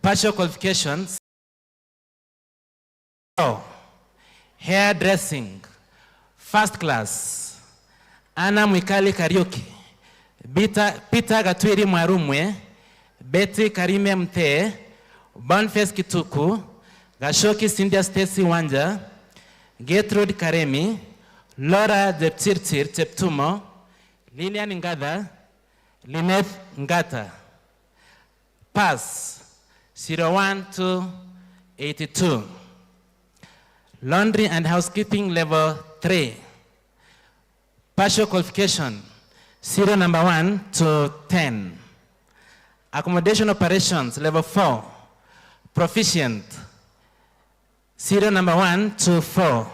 Partial qualifications. Hairdressing, first class. Ana Mwikali Kariuki, Peter Gatwiri Mwarumwe, Betty Karime Mte, Boniface Kituku, Gashoki Cynthia Stacy Wanja, Gertrude Karemi, Laura Jepchirchir Cheptumo, Lilian Ngada, Lynette Ngata. Pass 01 to 82. Laundry and housekeeping level 3. Partial qualification, serial number 1 to 10. Accommodation operations level 4. Proficient, serial number 1 to 4.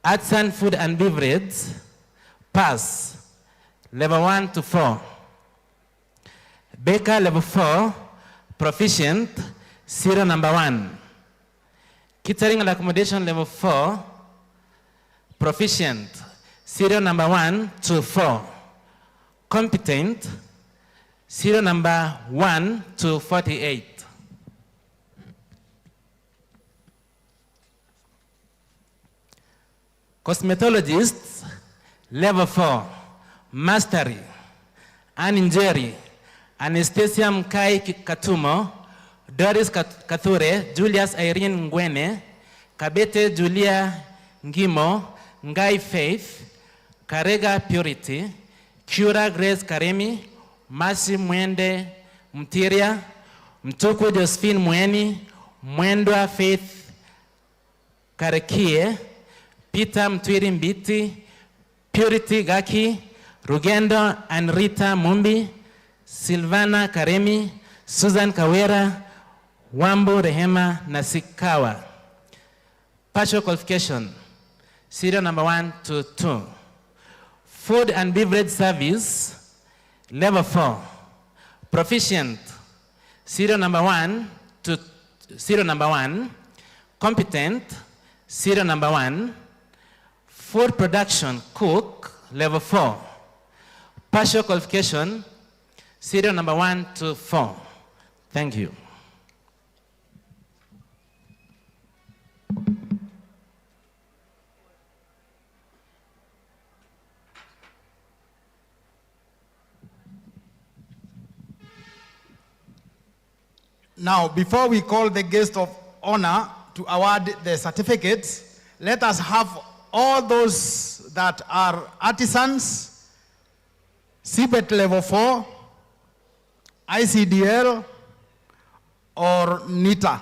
Arts and food and beverage, pass, level 1 to 4. Baker level 4, proficient, serial number 1. Catering and accommodation level 4, proficient, serial number 1 to 4. Competent, serial number 1 to 48. Cosmetologists, level 4, mastery, Aninjeri, Anastasia Mkai Katumo, Doris Kathure, Julius Irene Ngwene, Kabete Julia Ngimo, Ngai Faith, Karega Purity, Kura Grace Karemi, Masi Mwende Mtiria, Mtuku Josephine Mweni, Mwendwa Faith Karekie, Peter Mtwiri Mbiti, Purity Gaki, Rugendo and Rita Mumbi, Silvana Karemi, Susan Kawera, Wambu Rehema Nasikawa. Partial qualification, serial number 1 to 2. Food and beverage service, level 4. Proficient, serial number 1 to serial number 1. Competent, serial number 1. Food production, cook, level 4. Partial qualification, serial number 1 to 4. Thank you. Now, before we call the guest of honor to award the certificates, let us have all those that are artisans, CBET level 4, ICDL, or NITA.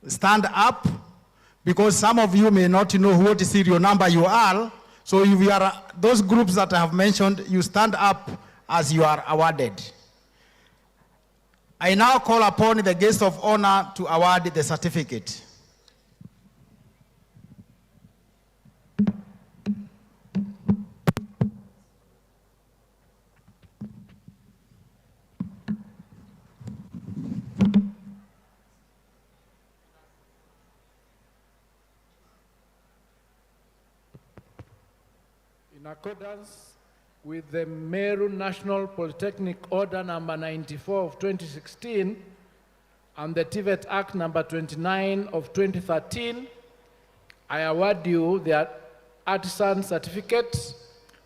Stand up, because some of you may not know what serial number you are. So if you are those groups that I have mentioned, you stand up as you are awarded. I now call upon the guest of honor to award the certificate. In accordance with the Meru National Polytechnic Order number 94 of 2016 and the TVET Act number 29 of 2013, I award you the artisan certificate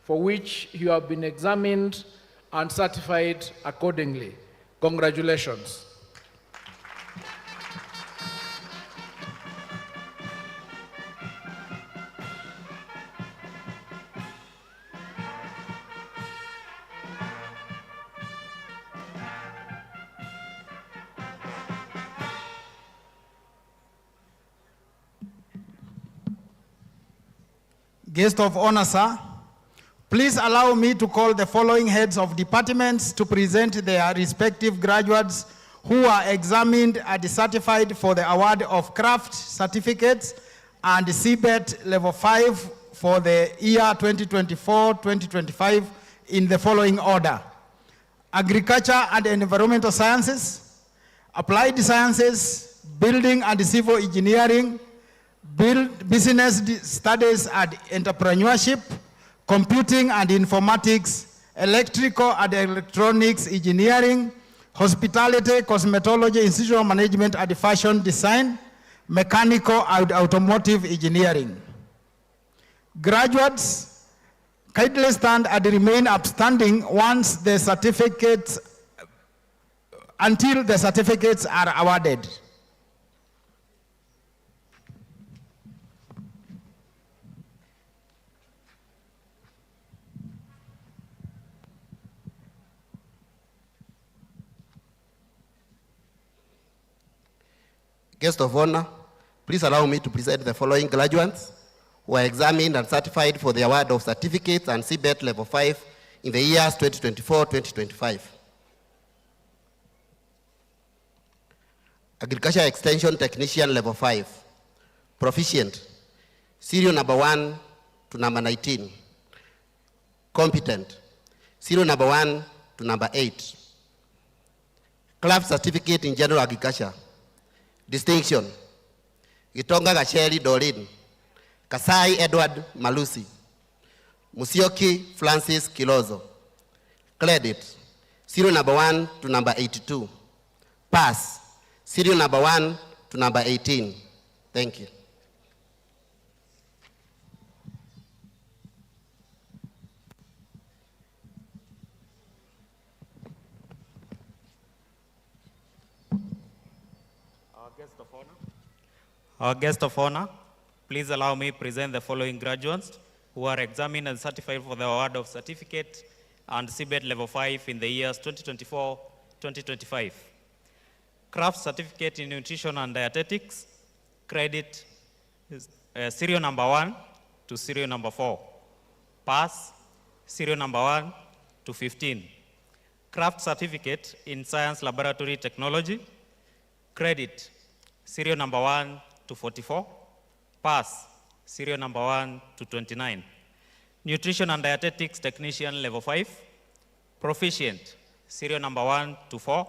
for which you have been examined and certified accordingly. Congratulations. Guest of honor, sir, please allow me to call the following heads of departments to present their respective graduates who are examined and certified for the award of craft certificates and CBET level 5 for the year 2024-2025 in the following order: Agriculture and Environmental Sciences, Applied Sciences, Building and Civil Engineering, Business Studies and Entrepreneurship, Computing and Informatics, Electrical and Electronics Engineering, Hospitality, Cosmetology, Institutional Management and Fashion Design, Mechanical and Automotive Engineering. Graduates, kindly stand and remain upstanding until the certificates are awarded. Guest of honor, please allow me to present the following graduates who are examined and certified for the award of certificates and CBET level 5 in the years 2024-2025. Agriculture Extension Technician level 5, proficient, serial number 1 to number 19, competent, serial number 1 to number 8, craft certificate in general agriculture, distinction, Gitonga Gacheri Dorin, Kasai Edward Malusi, Musioki Francis Kilozo. Credit, serial number 1 to number 82. Pass, serial number 1 to number 18. Thank you. Our guest of honor, please allow me to present the following graduates who are examined and certified for the award of certificate and CBET level 5 in the years 2024-2025. Craft certificate in nutrition and dietetics, credit serial number 1 to serial number 4. Pass, serial number 1 to 15. Craft certificate in science laboratory technology, credit serial number 1 to 44. Pass, serial number 1 to 29. Nutrition and dietetics technician level 5. Proficient, serial number 1 to 4.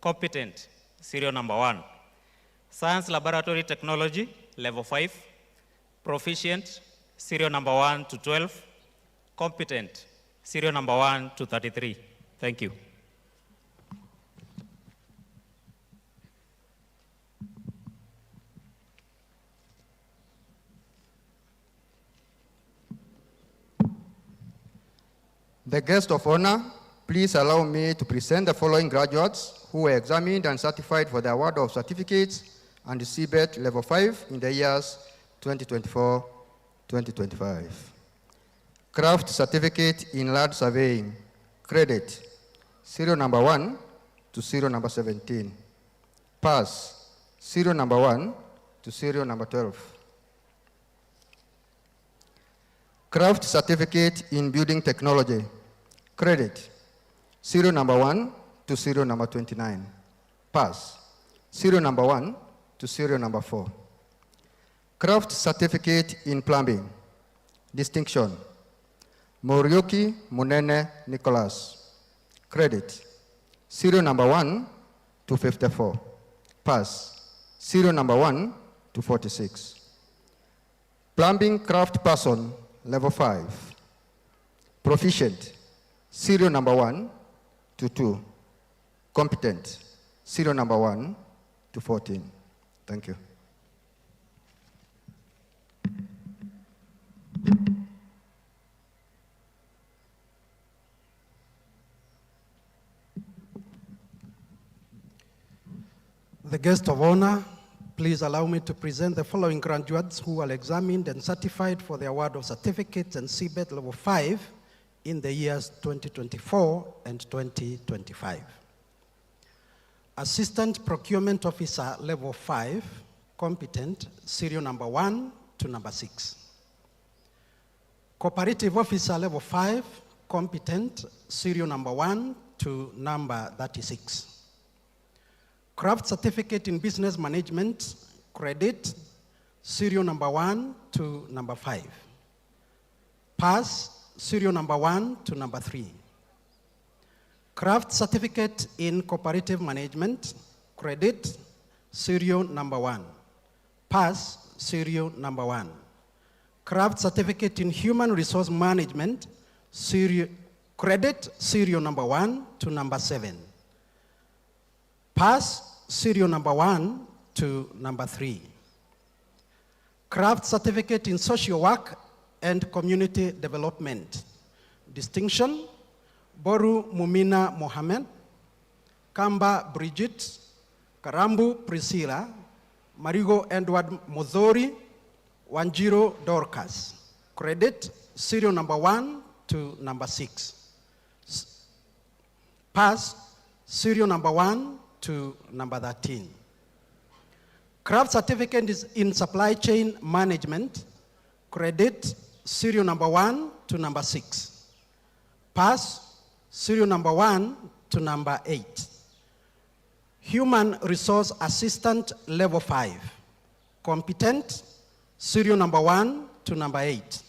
Competent, serial number 1. Science laboratory technology level 5. Proficient, serial number 1 to 12. Competent, serial number 1 to 33. Thank you. The guest of honor, please allow me to present the following graduates who were examined and certified for the award of certificates and CBET level 5 in the years 2024-2025. Craft certificate in land surveying, credit, serial number 1 to serial number 17. Pass, serial number 1 to serial number 12. Craft certificate in building technology, credit, serial number 1 to serial number 29. Pass, serial number 1 to serial number 4. Craft certificate in plumbing, distinction, Morioki Munene Nicholas. Credit, serial number 1 to 54. Pass, serial number 1 to 46. Plumbing craft person, level 5. Proficient, serial number 1 to 2. Competent, serial number 1 to 14. Thank you. The guest of honor, please allow me to present the following graduates who are examined and certified for the award of certificates and CBET level 5 in the years 2024 and 2025. Assistant Procurement Officer level 5, competent, serial number 1 to number 6. Cooperative Officer level 5, competent, serial number 1 to number 36. Craft Certificate in Business Management, credit, serial number 1 to number 5. Pass, serial number 1 to number 3. Craft Certificate in Cooperative Management, credit, serial number 1. Pass, serial number 1. Craft Certificate in Human Resource Management, credit, serial number 1 to number 7. Pass serial number 1 to number 3. Craft certificate in social work and community development. Distinction, Boru Mumina Mohammed, Kamba Bridget, Karambu Priscilla, Marigo Edward Mozori, Wanjiro Dorcas. Credit, serial number 1 to number 6. Pass, serial number 1 to number 13. Craft certificate is in supply chain management. Credit, serial number 1 to number 6. Pass, serial number 1 to number 8. Human resource assistant level 5. Competent, serial number 1 to number 8.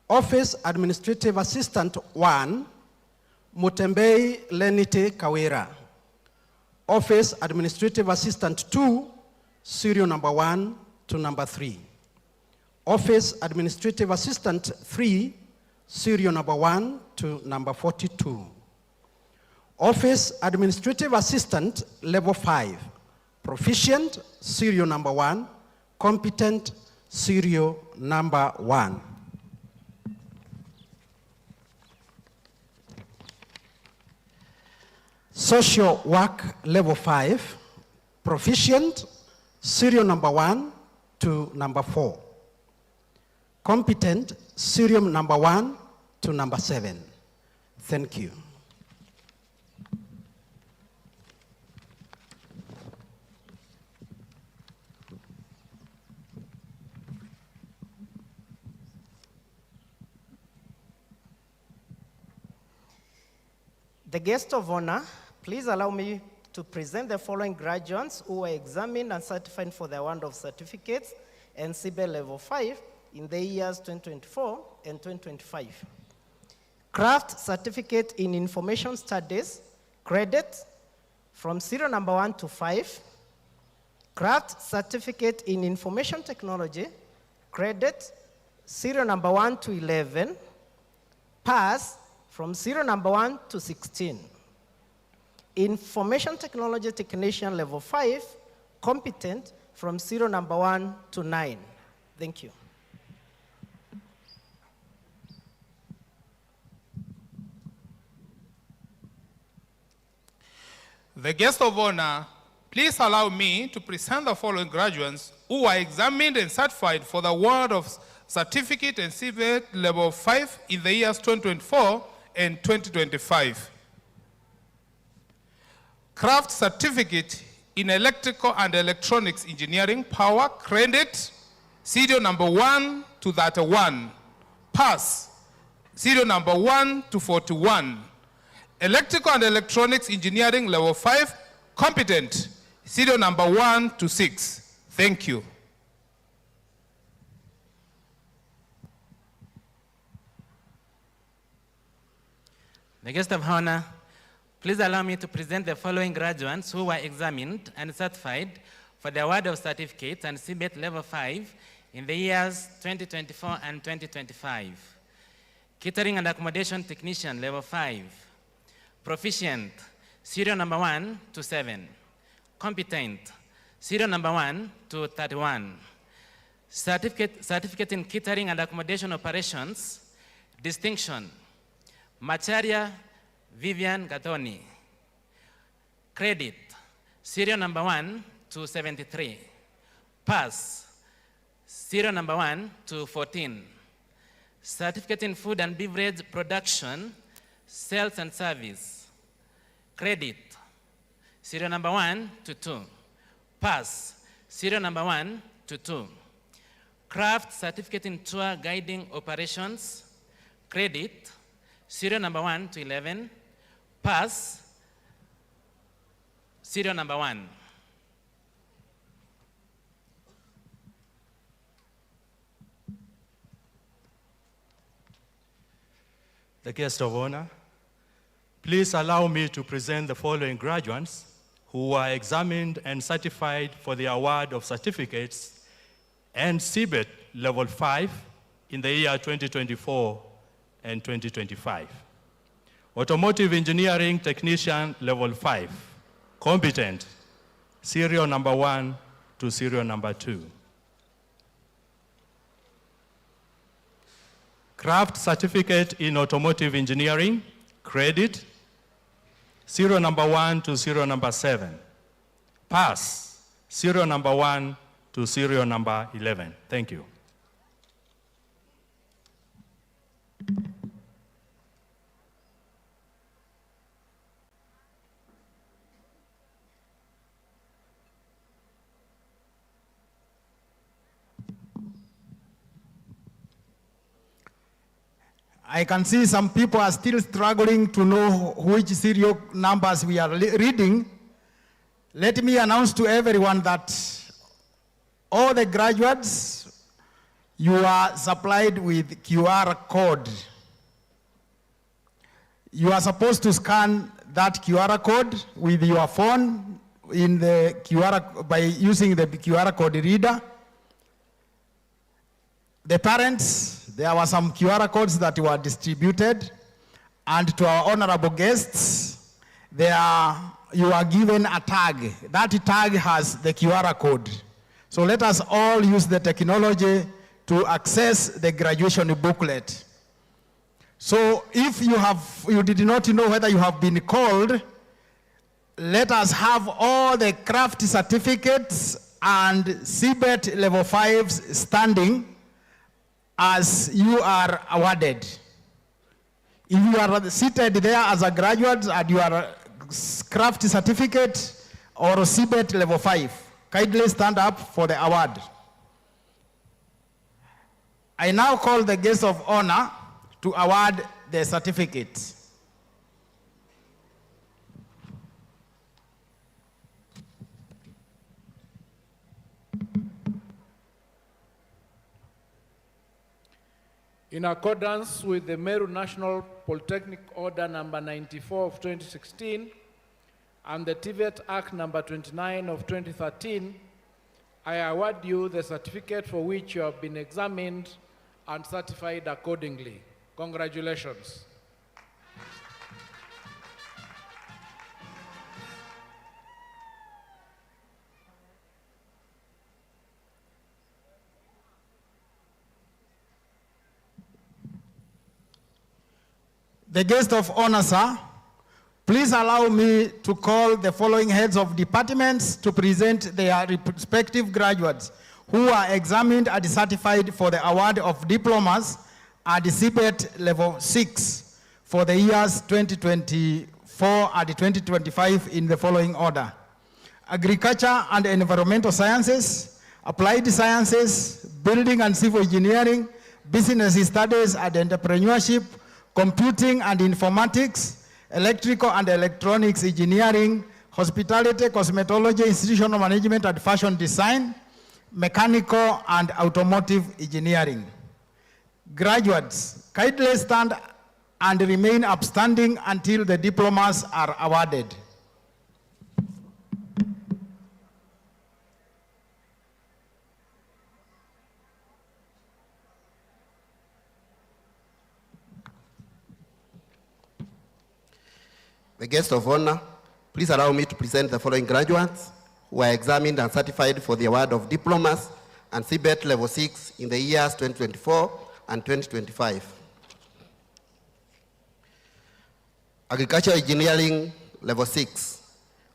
Office administrative assistant 1, Mutembei Lenite Kawira. Office administrative assistant 2, serial number 1 to number 3. Office administrative assistant 3, serial number 1 to number 42. Office administrative assistant level 5. Proficient, serial number 1. Competent, serial number 1. Social work level 5. Proficient, serial number 1 to number 4. Competent, serial number 1 to number 7. Thank you. The guest of honor, please allow me to present the following graduates who were examined and certified for the award of certificates and CBE level 5 in the years 2024 and 2025. Craft certificate in information studies, credit from serial number 1 to 5. Craft certificate in information technology, credit serial number 1 to 11. Pass from serial number 1 to 16. Information technology technician level 5, competent from serial number 1 to 9. Thank you. The guest of honor, please allow me to present the following graduates who were examined and certified for the award of certificate and CBE level 5 in the years 2024 and 2025. Craft certificate in electrical and electronics engineering power, credit, serial number 1 to 31. Pass, serial number 1 to 41. Electrical and electronics engineering level 5, competent, serial number 1 to 6. Thank you. The guest of honor, please allow me to present the following graduates who were examined and certified for the award of certificates and CBE level 5 in the years 2024 and 2025. Catering and accommodation technician level 5. Proficient, serial number 1 to 7. Competent, serial number 1 to 31. Certificate in catering and accommodation operations, distinction, Macharia Vivian Gathoni. Credit, serial number 1 to 73. Pass, serial number 1 to 14. Certificate in food and beverage production, sales and service. Credit, serial number 1 to 2. Pass, serial number 1 to 2. Craft certificate in tour guiding operations. Credit, serial number 1 to 11. Pass, serial number 1. The guest of honor, please allow me to present the following graduates who were examined and certified for the award of certificates and CBE level 5 in the year 2024 and 2025. Automotive engineering technician level 5. Competent, serial number 1 to serial number 2. Craft certificate in automotive engineering, credit, serial number 1 to serial number 7. Pass, serial number 1 to serial number 11. Thank you. I can see some people are still struggling to know which serial numbers we are reading. Let me announce to everyone that all the graduates, you are supplied with QR code. You are supposed to scan that QR code with your phone in the by using the QR code reader. The parents, there were some QR codes that were distributed, and to our honorable guests, you are given a tag. That tag has the QR code. So let us all use the technology to access the graduation booklet. So if you did not know whether you have been called, let us have all the craft certificates and CBET level 5s standing as you are awarded. If you are seated there as a graduate and your craft certificate or CBET level 5, kindly stand up for the award. I now call the guest of honor to award the certificate. In accordance with the Meru National Polytechnic Order number 94 of 2016 and the TVET Act number 29 of 2013, I award you the certificate for which you have been examined and certified accordingly. Congratulations. The guest of honor, sir, please allow me to call the following heads of departments to present their respective graduates who are examined and certified for the award of diplomas at the CBET level 6 for the years 2024 and 2025 in the following order: Agriculture and Environmental Sciences, Applied Sciences, Building and Civil Engineering, Business Studies and Entrepreneurship, Computing and Informatics, Electrical and Electronics Engineering, Hospitality, Cosmetology, Institutional Management and Fashion Design, Mechanical and Automotive Engineering. Graduates, kindly stand and remain upstanding until the diplomas are awarded. The guest of honor, please allow me to present the following graduates who are examined and certified for the award of diplomas and CBET level 6 in the years 2024 and 2025. Agricultural Engineering level 6,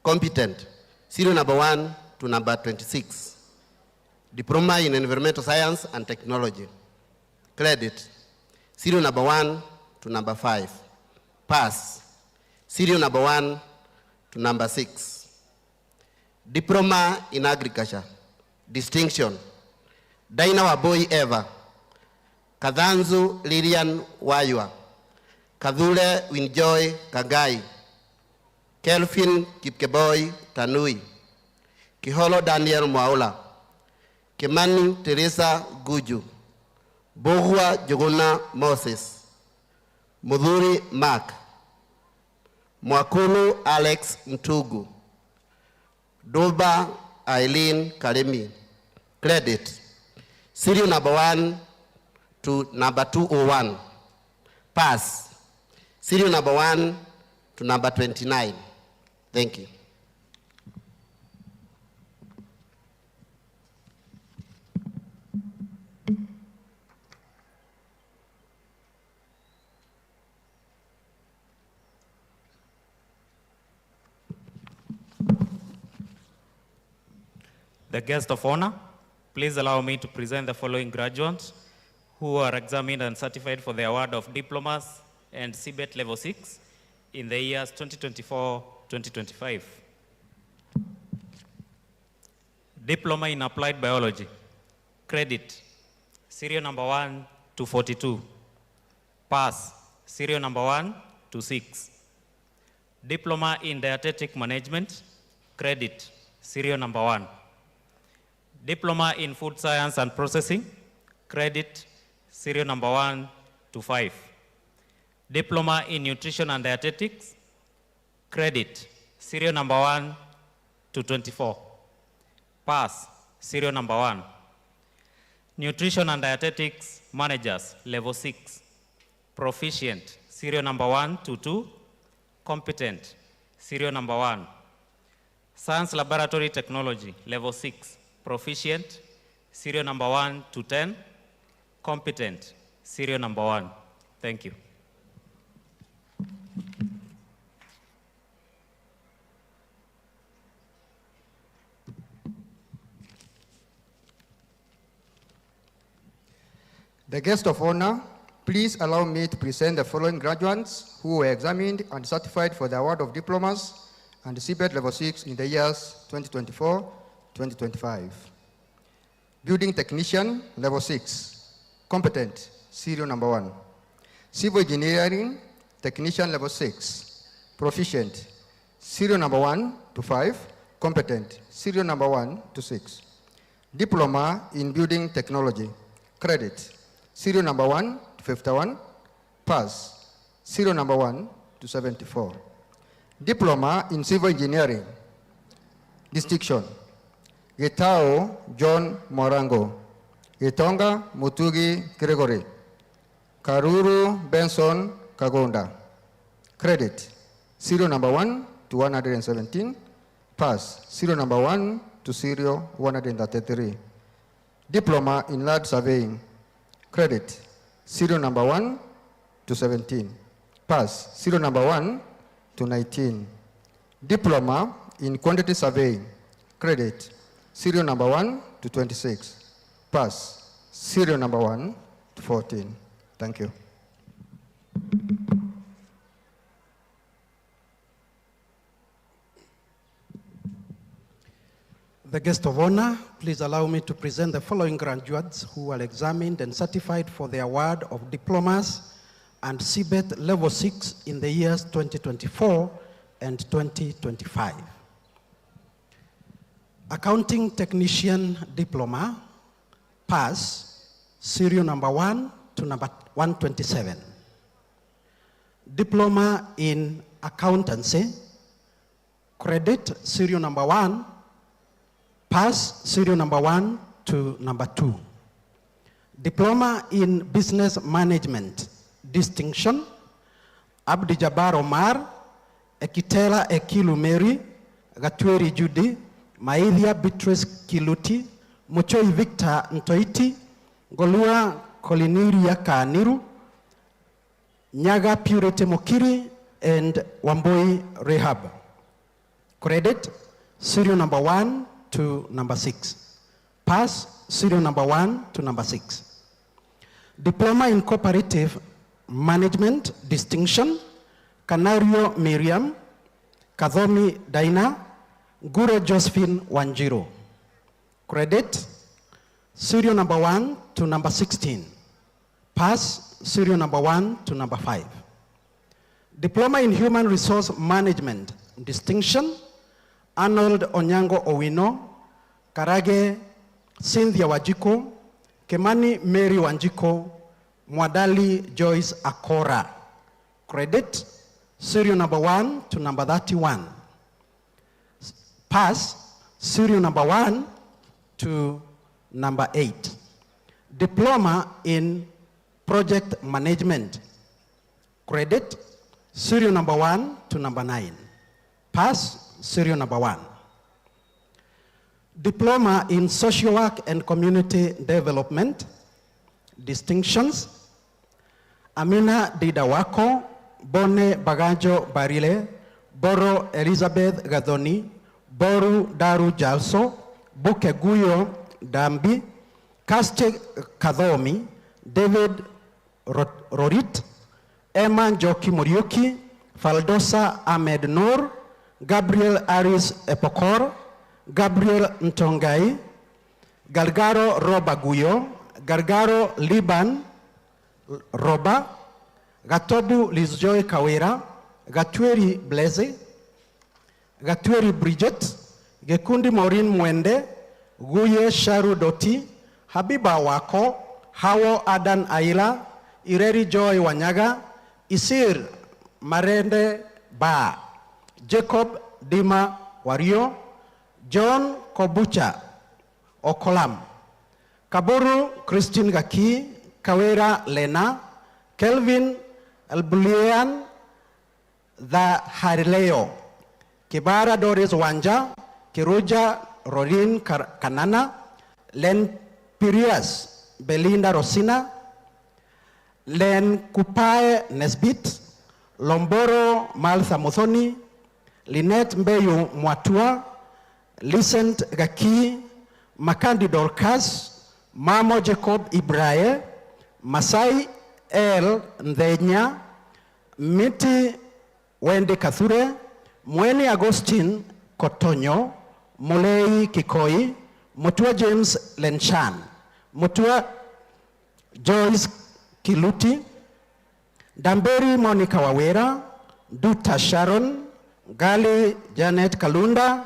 competent, serial number 1 to number 26. Diploma in Environmental Science and Technology. Credit, serial number 1 to number 5. Pass, serial number 1 to number 6. Diploma in Agriculture. Distinction, Daina Waboi Eva, Kadhanzu Lilian Waywa, Kadhure Winjoy Kagai, Kelvin Kipkeboy Tanui, Kiholo Daniel Mwaula, Kimani Teresa Guju, Bohua Joguna Moses, Mudhuri Mark, Mwakulu Alex Mtugu, Doba Eileen Karemi. Credit, serial number 1 to number 201. Pass, serial number 1 to number 29. Thank you. The guest of honor, please allow me to present the following graduates who are examined and certified for the award of diplomas and CBET level 6 in the years 2024-2025. Diploma in Applied Biology, credit, serial number 1 to 42. Pass, serial number 1 to 6. Diploma in Dietetic Management, credit, serial number 1. Diploma in Food Science and Processing, credit, serial number 1 to 5. Diploma in Nutrition and Dietetics, credit, serial number 1 to 24. Pass, serial number 1. Nutrition and Dietetics Managers, level 6. Proficient, serial number 1 to 2. Competent, serial number 1. Science Laboratory Technology, level 6. Proficient, serial number 1 to 10. Competent, serial number 1. Thank you. The guest of honor, please allow me to present the following graduates who were examined and certified for the award of diplomas and CBET level 6 in the years 2024-2025. Building Technician, level 6, competent, serial number 1. Civil Engineering Technician, level 6, proficient, serial number 1 to 5, competent, serial number 1 to 6. Diploma in Building Technology, credit, serial number 1 to 51, pass, serial number 1 to 74. Diploma in Civil Engineering, distinction, Gitao John Morango, Gitonga Mutugi Gregory, Karuru Benson Kagonda, credit, serial number 1 to 117, pass, serial number 1 to serial 133. Diploma in Land Surveying, credit, serial number 1 to 17. Pass, serial number 1 to 19. Diploma in Quantity Surveying, credit, serial number 1 to 26. Pass, serial number 1 to 14. Thank you. The guest of honor, please allow me to present the following graduates who were examined and certified for the award of diplomas and CBET level 6 in the years 2024 and 2025. Accounting Technician Diploma, pass, serial number 1 to number 127. Diploma in Accountancy, credit, serial number 1, pass, serial number 1 to number 2. Diploma in Business Management, distinction, Abdi Jabbar Omar, Ekitela Ekilu Mary, Gatweri Judy, Maithia Beatrice Kiluti, Muchoi Victor Ntoiti, Golua Koliniria Kaniru, Nyaga Purity Mokiri, and Wamboi Rehab. Credit, serial number 1 to number 6. Pass, serial number 1 to number 6. Diploma in Cooperative Management, distinction, Canario Miriam, Kadhomi Daina, Gure Josephine Wanjiro. Credit, serial number 1 to number 16. Pass, serial number 1 to number 5. Diploma in Human Resource Management, distinction, Arnold Onyango Owino, Karage Cynthia Wajiko, Kemani Mary Wanjiko, Mwadali Joyce Akora. Credit, serial number 1 to number 31. Pass, serial number 1 to number 8. Diploma in Project Management. Credit, serial number 1 to number 9. Pass, serial number 1. Diploma in Social Work and Community Development, distinctions, Amina Didawako, Bone Bagajo Barile, Boro Elizabeth Gadoni, Boru Daru Jalso, Buke Guyo Dambi, Kaste Kadhomi, David Rorit, Emma Njoki Muriuki, Faldosa Ahmed Noor, Gabriel Aris Epokor, Gabriel Ntongai, Gargaro Roba Guyo, Gargaro Liban Roba, Gatobu Lizjoy Kawira, Gatweri Blaze, Gatweri Bridget, Gekundi Maureen Mwende, Guye Sharu Doti, Habiba Wako, Hawo Adan Aila, Ireri Joy Wanyaga, Isir Marende Ba, Jacob Dima Wario, John Kobucha Okolam, Kaburu Christine Gaki, Kawera Lena, Kelvin Albulian The Harileo, Kibara Doris Wanja, Kiruja Rorin Kanana, Len Pirias Belinda Rosina, Len Kupae Nesbit, Lomboro Maltha Muthoni, Lynette Mbeyu Mwatua, Lucent Gaki, Makandi Dorcas, Mamo Jacob Ibrae, Masai El Ndenya, Miti Wendy Kathure, Mweni Agustin Kotonyo, Mulei Kikoi, Mutua James Lenchan, Mutua Joyce Kiluti, Damberi Monica Wawera, Duta Sharon, Gali Janet Kalunda,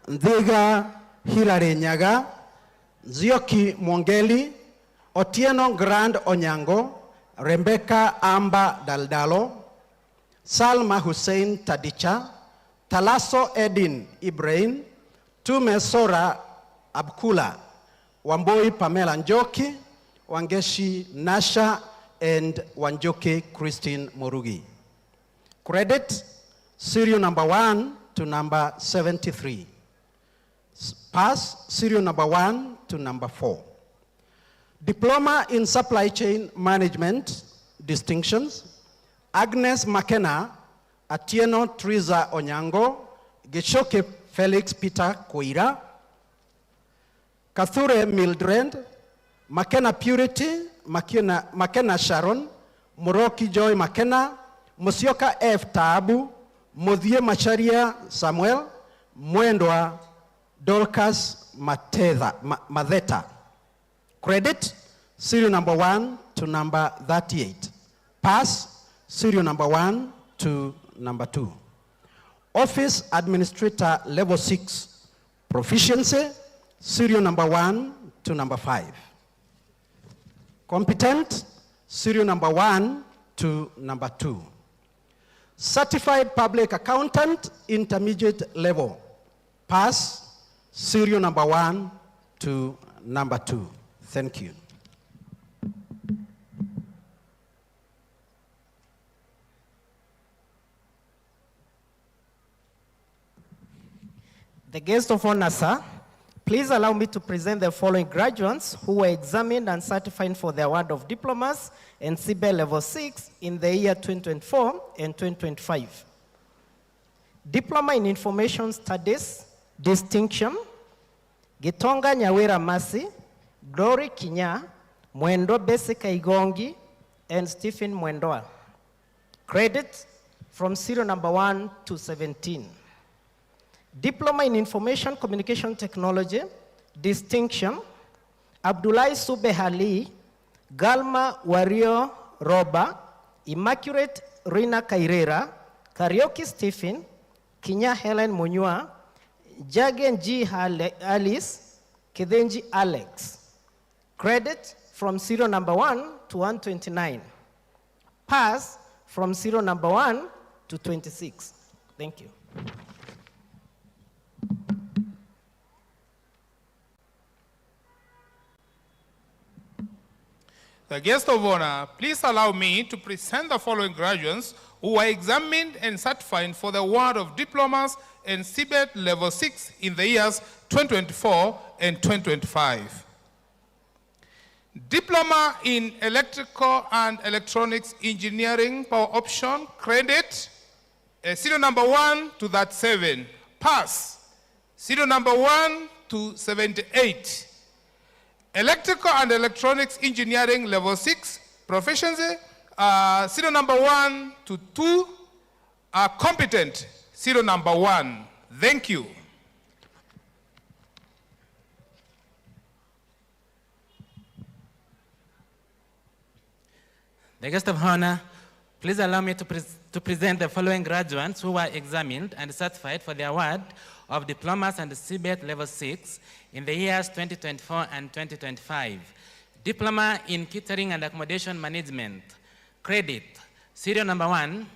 Ndhiga Hilary Nyaga, Zioki Mwongeli, Otieno Grand Onyango, Rebecca Amba Daldalo, Salma Hussein Tadicha, Talaso Edin Ibrahim, Tume Sora Abkula, Wamboi Pamela Njoki, Wangeshi Nasha, and Wanjoki Christine Morugi. Credit, serial number 1 to number 73. Pass, serial number 1 to number 4. Diploma in Supply Chain Management, distinctions, Agnes McKenna, Atieno Triza Onyango, Geshoke Felix Peter Koira, Kathure Mildred, McKenna Purity, McKenna Sharon, Muroki Joy McKenna, Musyoka F. Taabu, Mudhie Macharia Samuel, Mwendwa Dorcas Madheta. Credit, serial number 1 to number 38. Pass, serial number 1 to number 2. Office Administrator Level 6. Proficiency, serial number 1 to number 5. Competent, serial number 1 to number 2. Certified Public Accountant, intermediate level. Pass, serial number 1 to number 2. Thank you. The guest of honor, sir, please allow me to present the following graduates who were examined and certified for the award of diplomas and CBE Level 6 in the year 2024 and 2025. Diploma in Information Studies, distinction, Gitonga Nyawira Masi, Glory Kinya, Mwendo Besika Igongi, and Stephen Mwendoa. Credit from serial number 1 to 17. Diploma in Information Communication Technology, distinction, Abdullah Subehali, Galma Wario Roba, Immaculate Rina Kairera, Karaoke Stephen, Kinya Helen Munyua, Jagen G. Alice, Kedenji Alex. Credit from serial number 1 to 129. Pass from serial number 1 to 26. Thank you. The guest of honor, please allow me to present the following graduates who were examined and certified for the award of diplomas and CBET Level 6 in the years 2024 and 2025. Diploma in Electrical and Electronics Engineering Power Option, credit, serial number 1 to that 7. Pass, serial number 1 to 78. Electrical and Electronics Engineering Level 6 Proficiency, serial number 1 to 2 are competent, serial number 1. Thank you. The guest of honor, please allow me to present the following graduates who were examined and certified for the award of diplomas and CBET level 6 in the years 2024 and 2025. Diploma in Catering and Accommodation Management, credit, serial number 1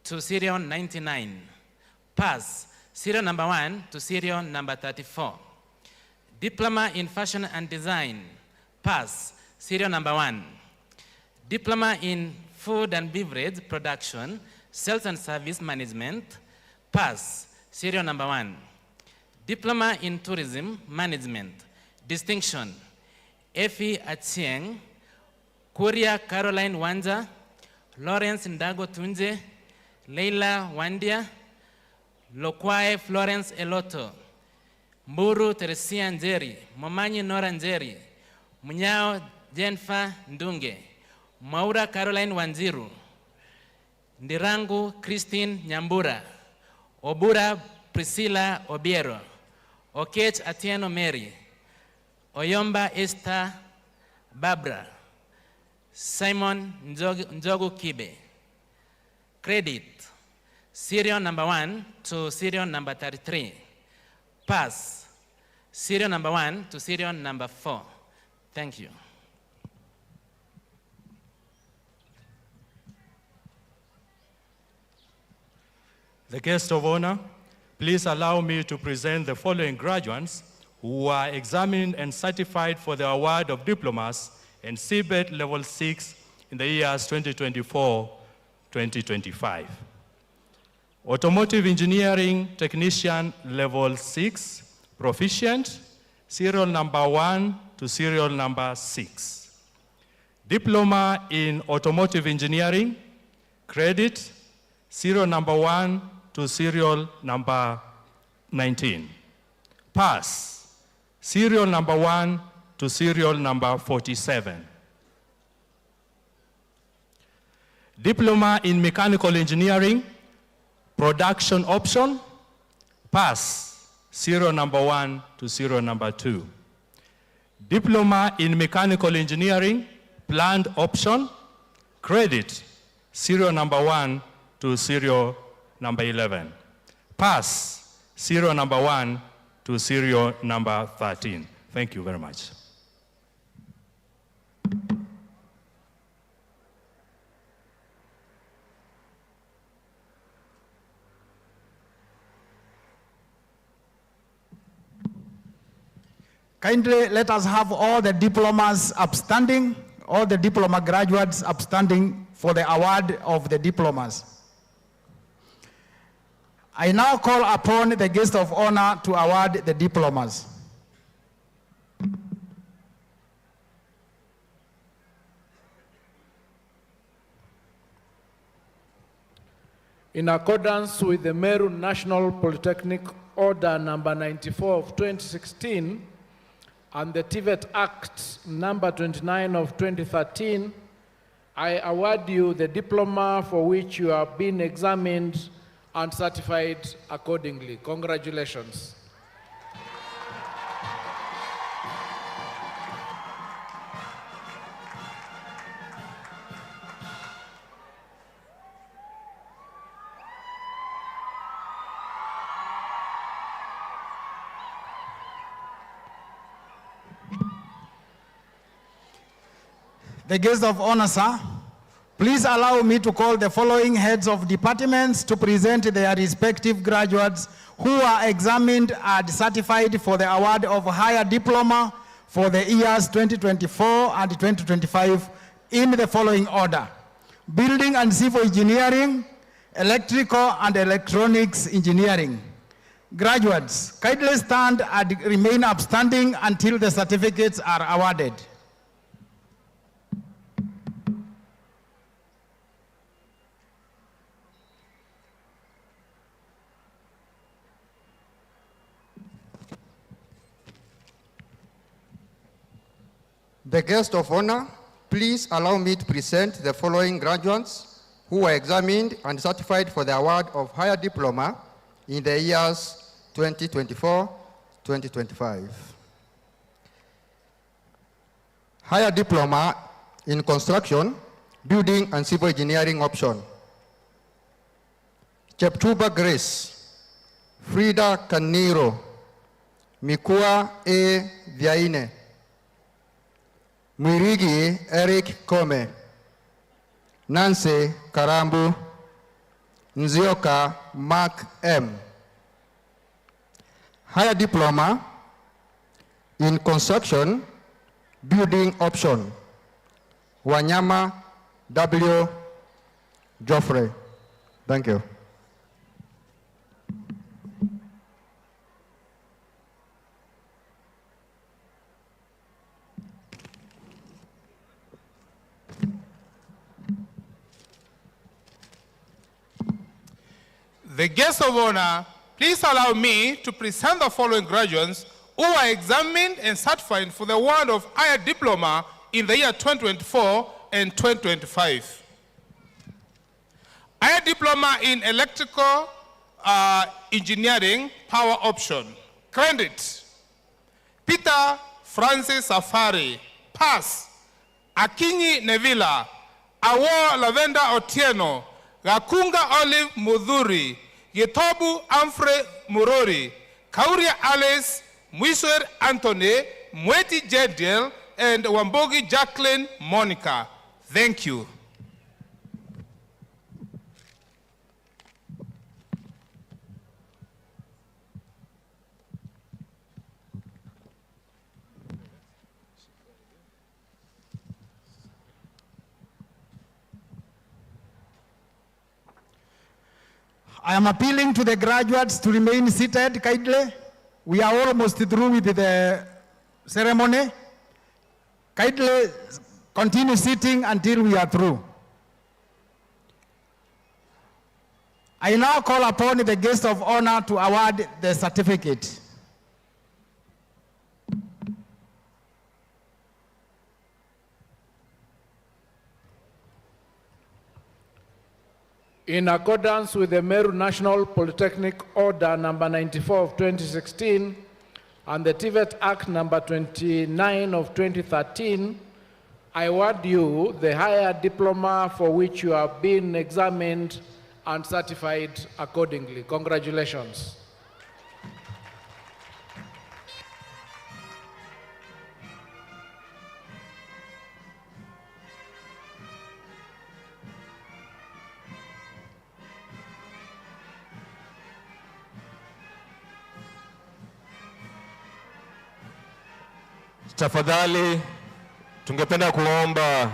to serial 99. Pass, serial number 1 to serial number 34. Diploma in Fashion and Design, pass, serial number 1. Diploma in Food and Beverage Production, Sales and Service Management, pass, serial number 1. Diploma in Tourism Management, distinction, Effie Achieng, Kuria Caroline Wanja, Lawrence Ndago Tunje, Leila Wandia, Lokwae Florence Eloto, Mburu Teresia Njeri, Momanyi Nora Njeri, Munyao Jennifer Ndunge, Maura Caroline Wanziru, Ndirangu Christine Nyambura, Obura Priscilla Obiero, Okech Atieno Mary, Oyomba Esther Barbara, Simon Njogu Kibe. Credit, serial number 1 to serial number 33. Pass, serial number 1 to serial number 4. Thank you. The guest of honor, please allow me to present the following graduates who are examined and certified for the award of diplomas and CBET level 6 in the years 2024-2025. Automotive Engineering Technician level 6, proficient, serial number 1 to serial number 6. Diploma in Automotive Engineering, credit, serial number 1 to serial number 19. Pass, serial number 1 to serial number 47. Diploma in Mechanical Engineering, production option, pass, serial number 1 to serial number 2. Diploma in Mechanical Engineering, planned option, credit, serial number 1 to serial number 11. Pass, serial number 1 to serial number 13. Thank you very much. Kindly let us have all the diplomas upstanding, all the diploma graduates upstanding for the award of the diplomas. I now call upon the guest of honor to award the diplomas. In accordance with the Meru National Polytechnic Order number 94 of 2016 and the TVET Act number 29 of 2013, I award you the diploma for which you have been examined and certified accordingly. Congratulations. The guest of honor, sir, please allow me to call the following heads of departments to present their respective graduates who are examined and certified for the award of higher diploma for the years 2024 and 2025 in the following order: Building and Civil Engineering, Electrical and Electronics Engineering. Graduates, kindly stand and remain upstanding until the certificates are awarded. The guest of honor, please allow me to present the following graduates who were examined and certified for the award of higher diploma in the years 2024-2025. Higher diploma in construction, building and civil engineering option. Cheptuba Grace, Frida Kaniro, Mikua A. Viaine, Mwirigi Eric Kome, Nancy Karambu, Nzioka Mark M. Higher diploma in construction, building option, Wanyama W. Joffrey. Thank you. The guest of honor, please allow me to present the following graduates who are examined and certified for the award of higher diploma in the year 2024 and 2025. Higher diploma in electrical engineering power option. Credit. Peter Francis Safari. Pass. Akinyi Nevila. Awo Lavenda Otieno. Gakunga Olive Mudhuri. Getobu Amfre Murori. Kauria Alice. Mwiswer Anthony. Mweti Jediel. And Wambogi Jacqueline Monica. Thank you. I am appealing to the graduates to remain seated kindly. We are almost through with the ceremony. Kindly continue sitting until we are through. I now call upon the guest of honor to award the certificate. In accordance with the Meru National Polytechnic Order number 94 of 2016 and the TVET Act number 29 of 2013, I award you the higher diploma for which you have been examined and certified accordingly. Congratulations. Tafadhali, tungependa kuomba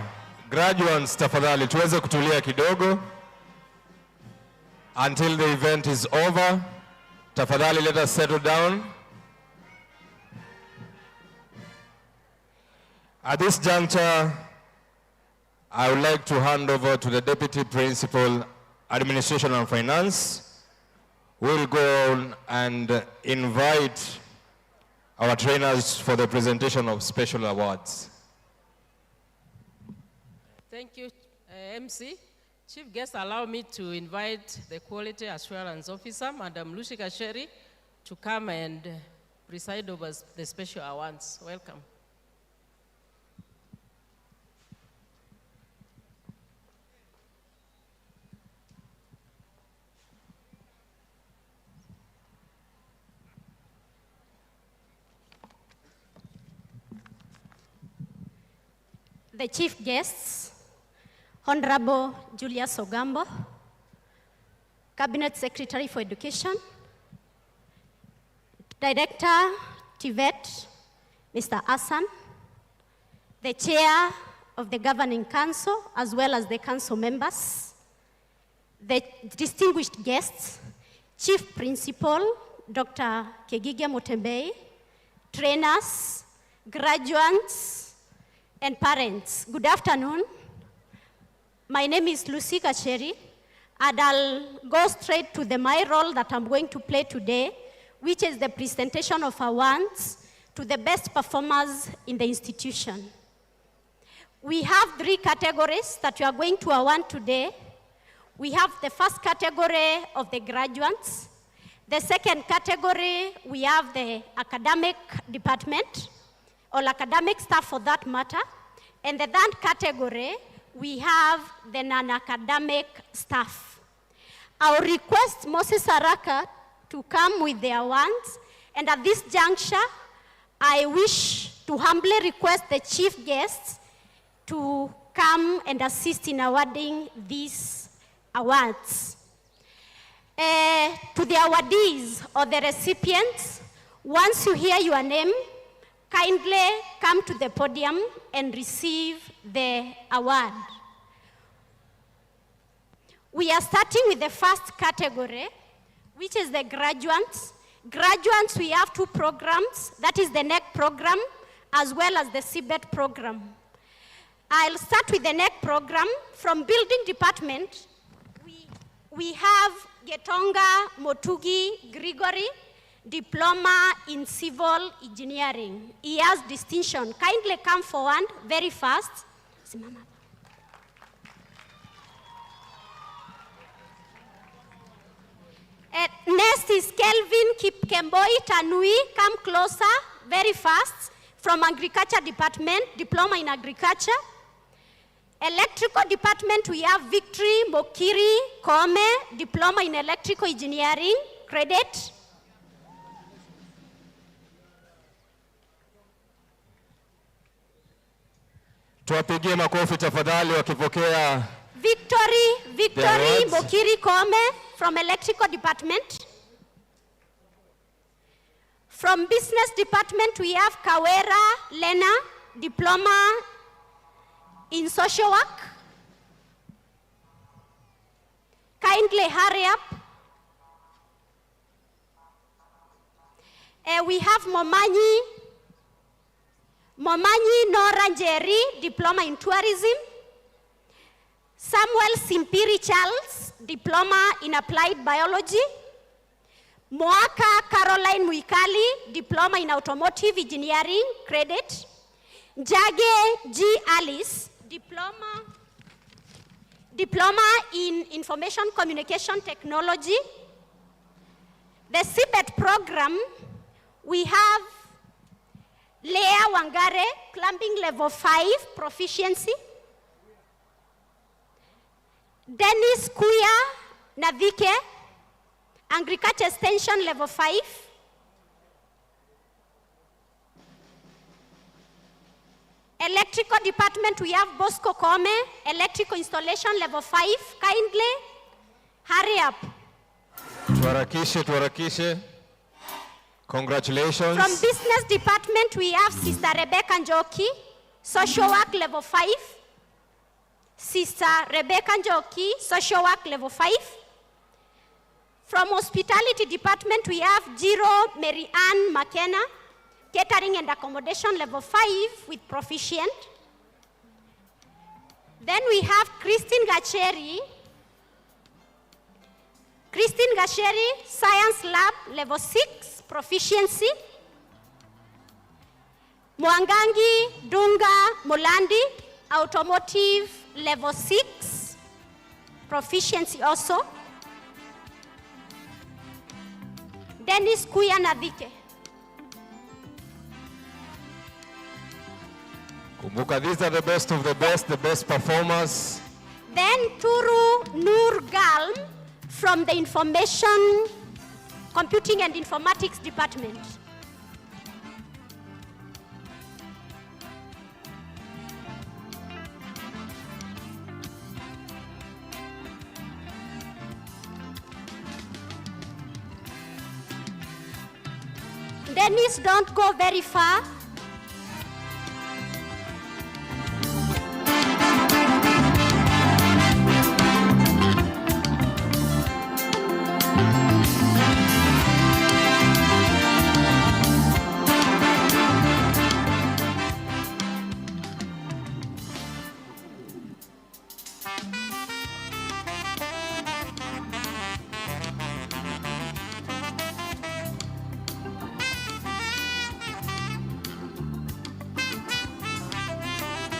graduates tafadhali tuweze kutulia kidogo until the event is over. Tafadhali, let us settle down. At this juncture, I would like to hand over to the Deputy Principal, Administration and Finance, who will go on and invite our trainers for the presentation of special awards. Thank you, MC. Chief guest, allow me to invite the Quality Assurance Officer, Madam Lucy Kasheri, to come and preside over the special awards. Welcome. The chief guests, Honorable Julius Ogambo, Cabinet Secretary for Education, Director TVET, Mr. Hassan, the Chair of the Governing Council, as well as the Council members, the distinguished guests, Chief Principal, Dr. Kegigia Mutembei, trainers, graduates, and parents, good afternoon. My name is Lucy Kacheri, and I'll go straight to my role that I'm going to play today, which is the presentation of awards to the best performers in the institution. We have 3 categories that we are going to award today. We have the first category of the graduates. The second category, we have the academic department, or academic staff for that matter. And the third category, we have the non-academic staff. I'll request Moses Araka to come with the awards. And at this juncture, I wish to humbly request the chief guests to come and assist in awarding these awards. To the awardees or the recipients, once you hear your name, kindly come to the podium and receive the award. We are starting with the first category, which is the graduates. Graduates, we have 2 programs, that is the NEC program, as well as the CBET program. I'll start with the NEC program. From building department, we have Getonga Motugi Gregory, diploma in civil engineering. He has distinction. Kindly come forward very fast. Next is Kelvin Kipkemboi Tanui. Come closer, very fast. From agriculture department, diploma in agriculture. Electrical department, we have Victory Mokiri Kome, diploma in electrical engineering, credit. Tuwapigie makofi tafadhali wakipokea Victory Mokiri Kome from electrical department. From business department, we have Kawera Lena, diploma in social work. Kindly hurry up. We have Momanyi Nora Njeri, diploma in tourism. Samuel Simpiri Charles, diploma in applied biology. Moaka Caroline Muikali, diploma in automotive engineering, credit. Jage G. Alice, diploma in information communication technology. The CBET program, we have Lea Wangare, plumbing level 5 proficiency. Dennis Kuya Navike, agriculture extension level 5. Electrical department, we have Bosco Kome, electrical installation level 5. Kindly hurry up. Tuharakishe. Congratulations. From business department, we have Sister Rebecca Njoki, social work level 5. Sister Rebecca Njoki, social work level 5. From hospitality department, we have Jiro Mary Ann McKenna, catering and accommodation level 5 with proficient. Then we have Christine Gacheri, science lab level 6 proficiency. Mwangangi Dunga Mulandi, automotive level 6 proficiency also. Dennis Kuya Navike. Kumbuka, these are the best of the best performers. Then Turu Nur Galm from the information, computing and informatics department. Dennis, don't go very far.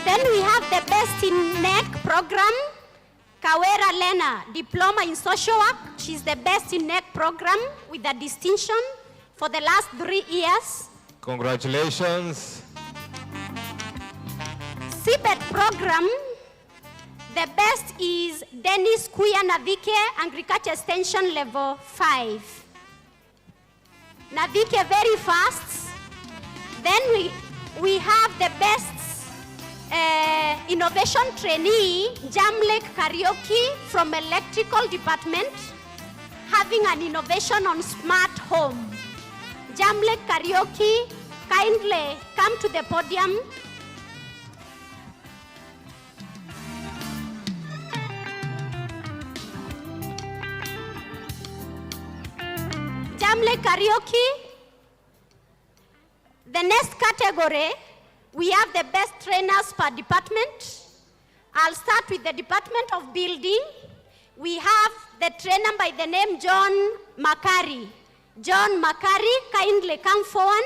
Then we have the best in NEC program, Kawera Lena, diploma in social work. She's the best in NEC program with a distinction for the last 3 years. Congratulations. CBET program, the best is Dennis Kuya Navike, Agriculture Extension Level 5. Navike very fast. Then we have the best innovation trainee, Jamlek Karaoke from electrical department, having an innovation on smart home. Jamlek Karaoke, kindly come to the podium. Jamlek Karaoke. The next category, we have the best trainers per department. I'll start with the Department of Building. We have the trainer by the name John Makari. John Makari, kindly come forward.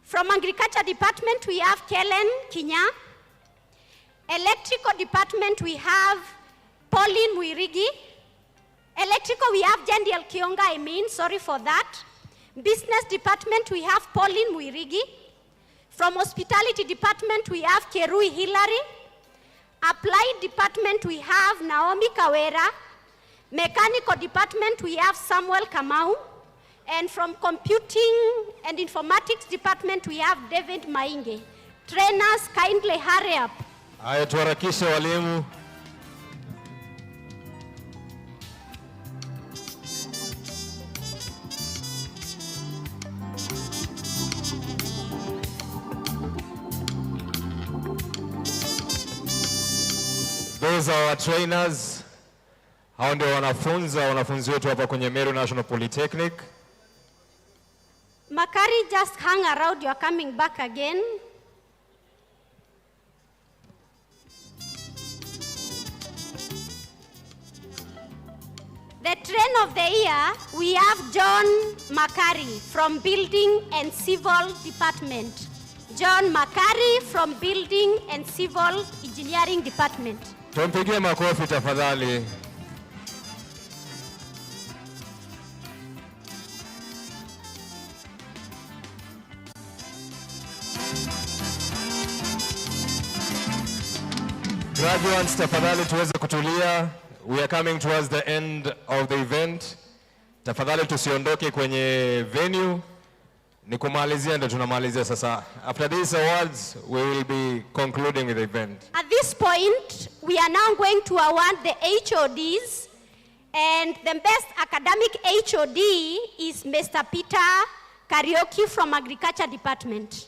From Agriculture Department, we have Kellen Kinya. Electrical Department, we have Pauline Muirigi. Electrical, we have Jendiel Kionga, sorry for that. Business Department, we have Pauline Muirigi. From Hospitality Department, we have Kerui Hillary. Applied Department, we have Naomi Kawera. Mechanical Department, we have Samuel Kamau. And from Computing and Informatics Department, we have David Mainge. Trainers, kindly hurry up. Haya, tuharakishe walimu. Those are our trainers. Hao ndio wanafunzi wetu hapa kwenye Meru National Polytechnic. Makari, just hang around, you're coming back again. The train of the year, we have John Makari from Building and Civil Department. John Makari from Building and Civil Engineering Department. Tumpigie makofi tafadhali. Graduates, tafadhali tuweze kutulia. We are coming towards the end of the event. Tafadhali tusiondoke kwenye venue. Ni kumalizia ndio tunamalizia sasa. After these awards, we will be concluding with the event. At this point, we are now going to award the HODs. And the best academic HOD is Mr. Peter Karaoke from Agriculture Department.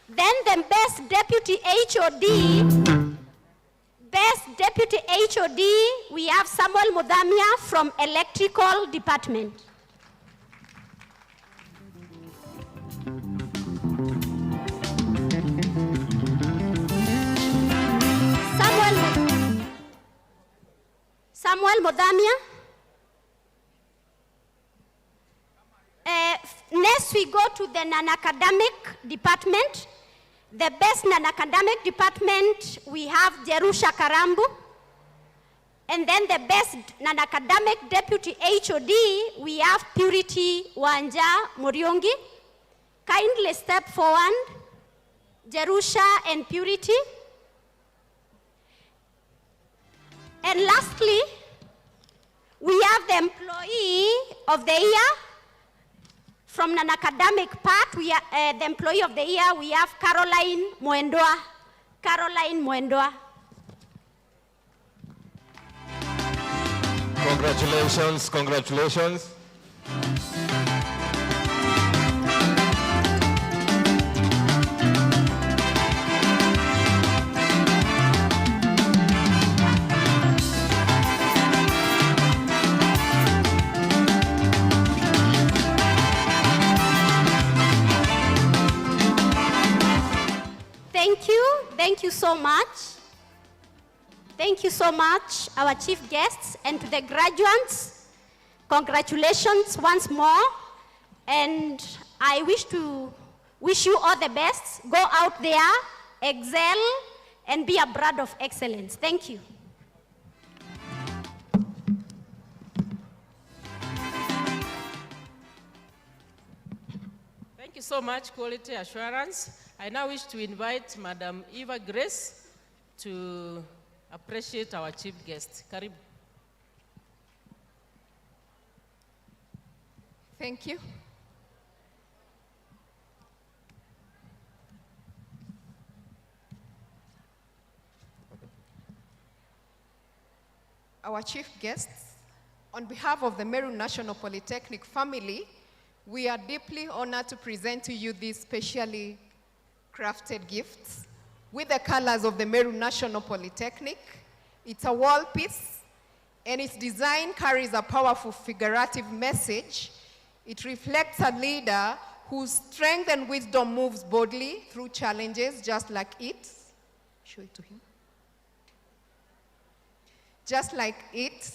Then the best deputy HOD, we have Samuel Mudhamia from Electrical Department. Samuel Mudhamia. Next we go to the non-academic department. The best non-academic department, we have Jerusha Karambu. And then the best non-academic deputy HOD, we have Purity Wanja Muriongi. Kindly step forward, Jerusha and Purity. And lastly, we have the employee of the year. From an academic part, we are, the employee of the year, we have Caroline Muendoa. Caroline Muendoa. Congratulations, congratulations. Thank you so much. Thank you so much, our chief guests, and to the graduates. Congratulations once more. And I wish to Wish you all the best. Go out there, excel, and be a brand of excellence. Thank you. Thank you so much, Quality Assurance. I now wish to invite Madam Eva Grace to appreciate our chief guest. Karibu. Thank you. Our chief guests, on behalf of the Meru National Polytechnic family, we are deeply honored to present to you these specially crafted gifts with the colors of the Meru National Polytechnic. It's a wall piece, and its design carries a powerful figurative message. It reflects a leader whose strength and wisdom moves boldly through challenges, just like it. Show it to him. Just like it.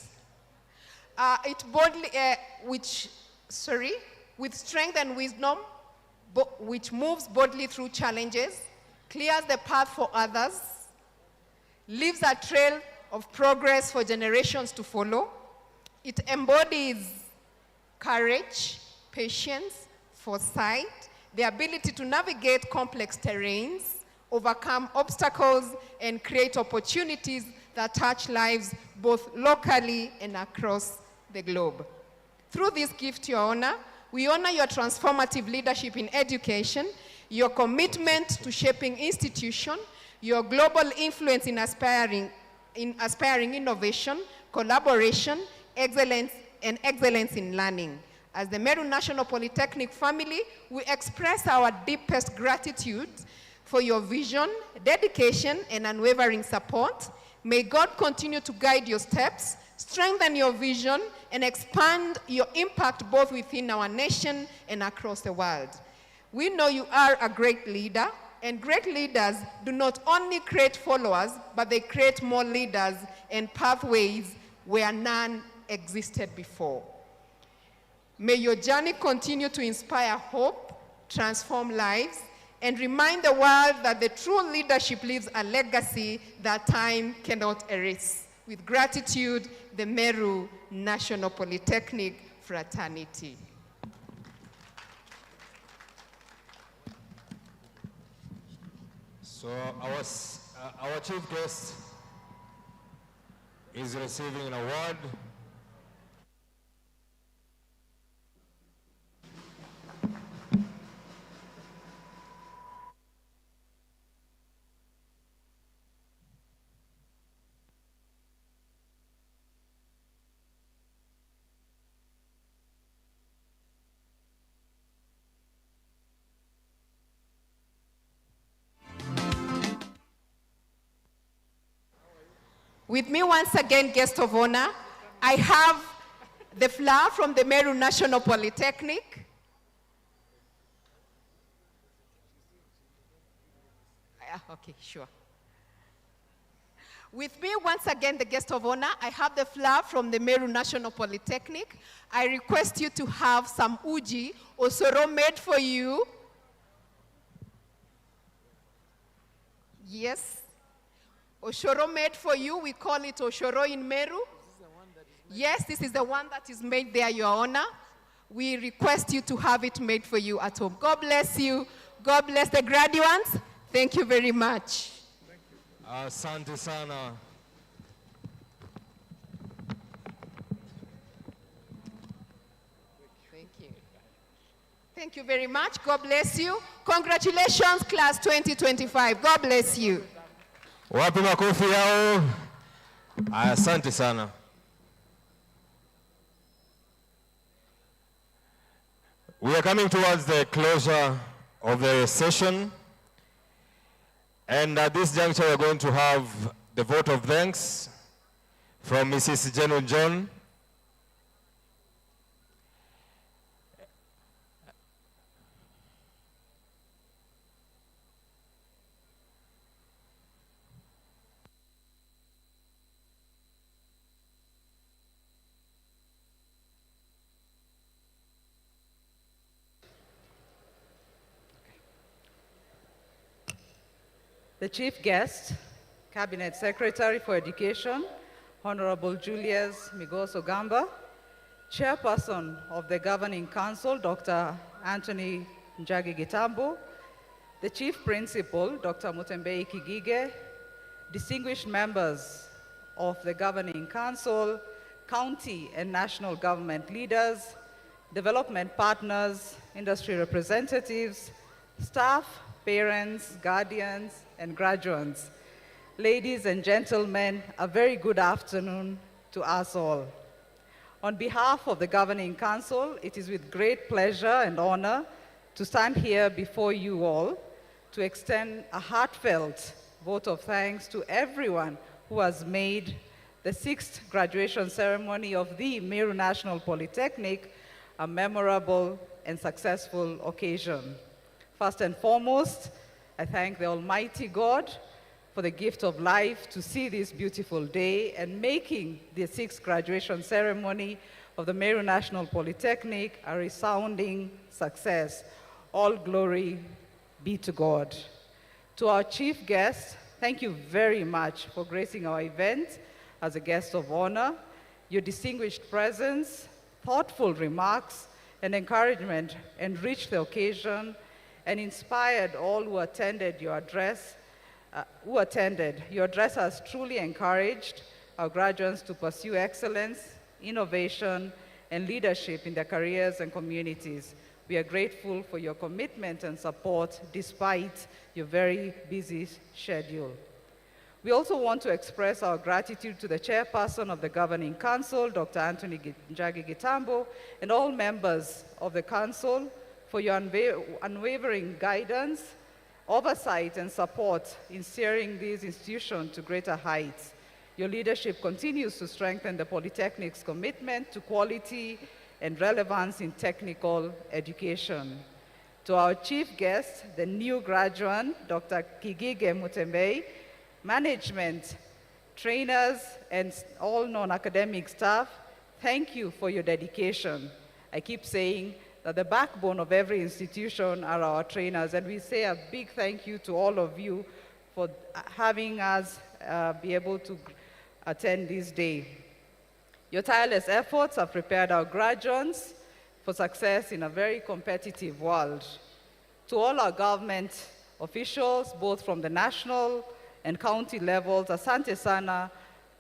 With strength and wisdom, which moves boldly through challenges, clears the path for others, leaves a trail of progress for generations to follow. It embodies courage, patience, foresight, the ability to navigate complex terrains, overcome obstacles, and create opportunities that touch lives both locally and across the globe. Through this gift, Your Honor, we honor your transformative leadership in education, your commitment to shaping institution, your global influence in aspiring innovation, collaboration, excellence in learning. As the Meru National Polytechnic family, we express our deepest gratitude for your vision, dedication, and unwavering support. May God continue to guide your steps, strengthen your vision, and expand your impact both within our nation and across the world. We know you are a great leader, and great leaders do not only create followers, but they create more leaders and pathways where none existed before. May your journey continue to inspire hope, transform lives, and remind the world that the true leadership leaves a legacy that time cannot erase. With gratitude, the Meru National Polytechnic fraternity. So our chief guest is receiving an award. With me once again, guest of honor, I have the flower from the Meru National Polytechnic. Okay, sure. With me once again, the guest of honor, I have the flower from the Meru National Polytechnic. I request you to have some uji, osoro made for you. Yes. Oshoro made for you. We call it Oshoro in Meru. Yes, this is the one that is made there, Your Honor. We request you to have it made for you at home. God bless you. God bless the graduates. Thank you very much. Asante sana. Thank you. Thank you very much. God bless you. Congratulations, class 2025. God bless you. Wapi makofi yao? Asante sana. We are coming towards the closure of the session. And at this juncture, we are going to have the vote of thanks from Mrs. Jenu John. the Chief Guest, Cabinet Secretary for Education, Honorable Julius Migos Ogamba, Chairperson of the Governing Council, Dr. Anthony Njagi Gitambo, the Chief Principal, Dr. Mutembei Kigige, distinguished members of the Governing Council, county and national government leaders, development partners, industry representatives, staff, parents, guardians, and graduates. Ladies and gentlemen, a very good afternoon to us all. On behalf of the Governing Council, it is with great pleasure and honor to stand here before you all to extend a heartfelt vote of thanks to everyone who has made the 6th graduation ceremony of the Meru National Polytechnic a memorable and successful occasion. First and foremost, I thank the Almighty God for the gift of life to see this beautiful day and making the 6th graduation ceremony of the Meru National Polytechnic a resounding success. All glory be to God. To our chief guest, thank you very much for gracing our event as a guest of honor. Your distinguished presence, thoughtful remarks, and encouragement enriched the occasion and inspired all who attended your address. Your address has truly encouraged our graduates to pursue excellence, innovation, and leadership in their careers and communities. We are grateful for your commitment and support despite your very busy schedule. We also want to express our gratitude to the chairperson of the Governing Council, Dr. Anthony Njagi Gitambo, and all members of the council for your unwavering guidance, oversight, and support in steering this institution to greater heights. Your leadership continues to strengthen the Polytechnic's commitment to quality and relevance in technical education. To our chief guest, the new graduate, Dr. Kigige Mutembei, management, trainers, and all non-academic staff, thank you for your dedication. I keep saying that the backbone of every institution are our trainers, and we say a big thank you to all of you for having us be able to attend this day. Your tireless efforts have prepared our graduates for success in a very competitive world. To all our government officials, both from the national and county levels, asante sana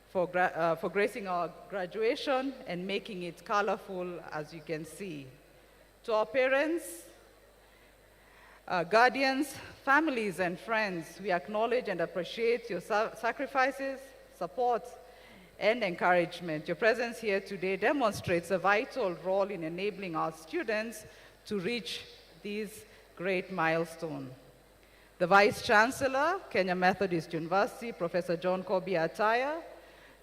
for gracing our graduation and making it colorful, as you can see. To our parents, guardians, families, and friends, we acknowledge and appreciate your sacrifices, support, and encouragement. Your presence here today demonstrates a vital role in enabling our students to reach these great milestones. The Vice Chancellor, Kenya Methodist University, Professor John Kobi Ataya,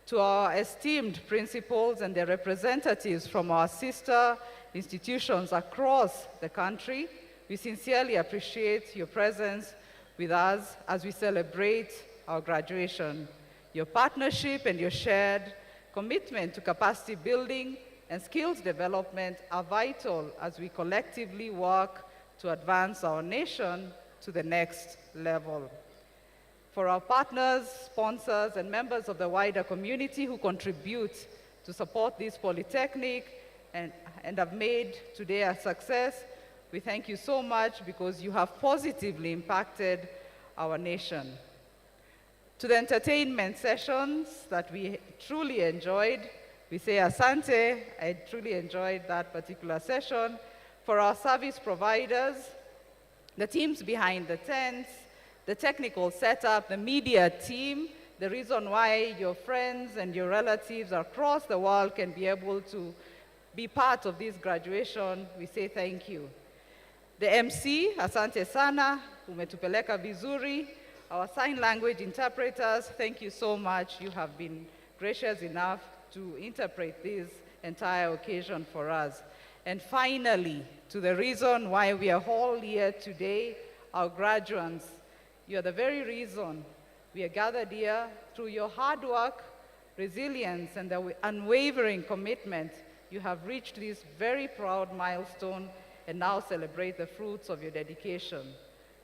to our esteemed principals and their representatives from our sister institutions across the country, we sincerely appreciate your presence with us as we celebrate our graduation. Your partnership and your shared commitment to capacity building and skills development are vital as we collectively work to advance our nation to the next level. For our partners, sponsors, and members of the wider community who contribute to support this Polytechnic and have made today a success, we thank you so much because you have positively impacted our nation. To the entertainment sessions that we truly enjoyed, we say asante. I truly enjoyed that particular session. For our service providers, the teams behind the tents, the technical setup, the media team, the reason why your friends and your relatives across the world can be able to be part of this graduation, we say thank you. The MC, asante sana, umetupeleka vizuri. Our sign language interpreters, thank you so much. You have been gracious enough to interpret this entire occasion for us. And finally, to the reason why we are all here today, our graduates, you are the very reason we are gathered here. Through your hard work, resilience, and the unwavering commitment, you have reached this very proud milestone and now celebrate the fruits of your dedication.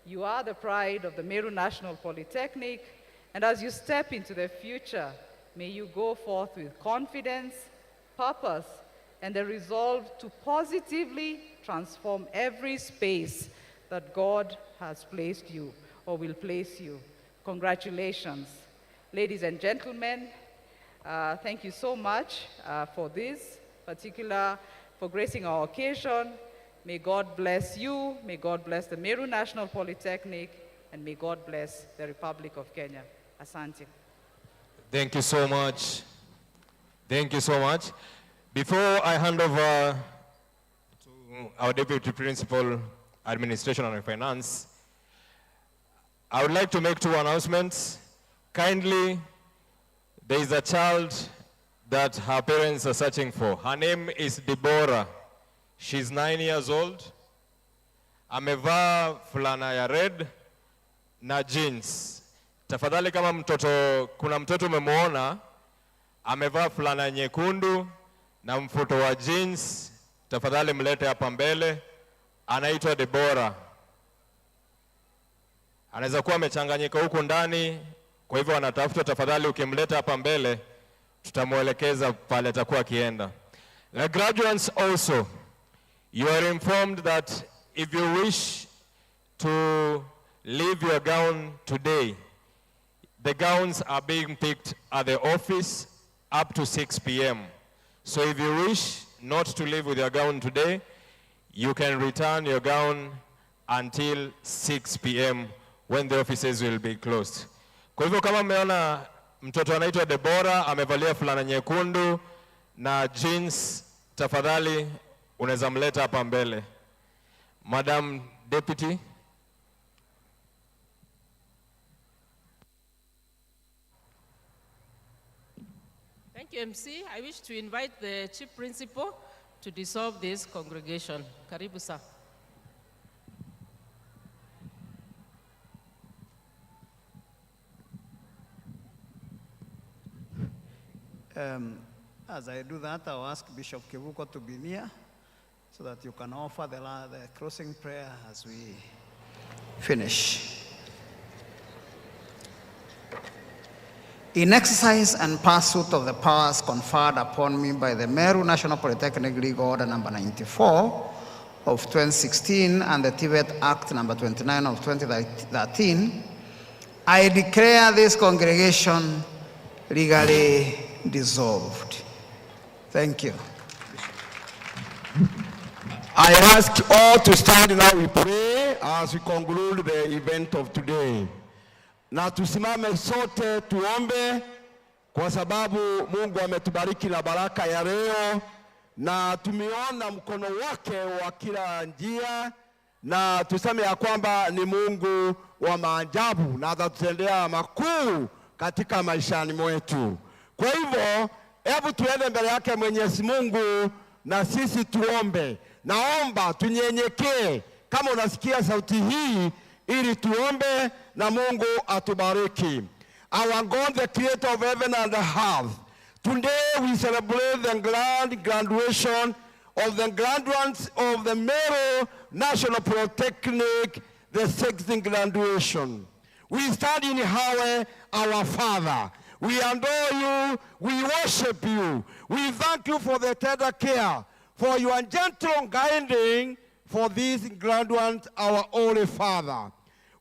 You are the pride of the Meru National Polytechnic, and as you step into the future, may you go forth with confidence, purpose, and the resolve to positively transform every space that God has placed you or will place you. Congratulations. Ladies and gentlemen, thank you so much for this for gracing our occasion. May God bless you, may God bless the Meru National Polytechnic, and may God bless the Republic of Kenya. Asante. Thank you so much. Thank you so much. Before I hand over to our Deputy Principal, Administration and Finance, I would like to make 2 announcements. Kindly, there is a child that her parents are searching for. Her name is Deborah. She's 9 years old. Amevaa fulana ya red na jeans. Tafadhali kama kuna mtoto umemuona, amevaa fulana nyekundu na mfuto wa jeans, tafadhali mlete hapa mbele. Anaitwa Deborah. Anaweza kuwa amechanganyika huko ndani, kwa hivyo anatafuta. Tafadhali ukimleta hapa mbele, tutamuelekeza pale atakuwa akienda. The graduates also, you are informed that if you wish to leave your gown today, the gowns are being picked at the office up to 6 p.m. So if you wish not to leave with your gown today, you can return your gown until 6 p.m. when the offices will be closed. Kwa hivyo kama mmeona mtoto anaitwa Deborah, amevalia fulana nyekundu na jeans, tafadhali unaweza mleta hapa mbele. Madam Deputy. Thank you, MC. I wish to invite the Chief Principal to dissolve this congregation. Karibu sir. As I do that, I'll ask Bishop Kivuko to be near so that you can offer the closing prayer as we finish. In exercise and pursuit of the powers conferred upon me by the Meru National Polytechnic Legal Order number 94 of 2016 and the TVET Act number 29 of 2013, I declare this congregation legally dissolved. Thank you. I ask all to stand now, we pray as we conclude the event of today. Na tusimame sote tuombe kwa sababu Mungu ametubariki na baraka ya leo na tumeona mkono wake wa kila njia, na tuseme ya kwamba ni Mungu wa maajabu na atatutendea makuu katika maishani mwetu. Kwa hivyo, hebu tuende mbele yake Mwenyezi Mungu na sisi tuombe. Naomba tunyenyekee kama unasikia sauti hii ili tuombe na Mungu atubariki. Our God, the creator of heaven and earth, today we celebrate the grand graduation of the graduates of the Meru National Polytechnic, the 6th graduation. We stand in Yahweh, our Father. We adore you, we worship you. We thank you for the tender care, for your gentle guiding for these graduates, our Holy Father.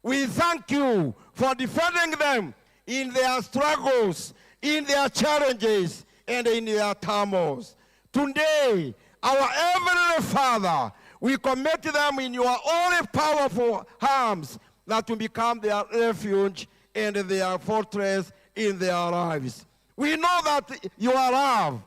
We thank you for defending them in their struggles, in their challenges, and in their turmoils. Today, our Heavenly Father, we commit them in your only powerful arms that will become their refuge and their fortress in their lives. We know that your love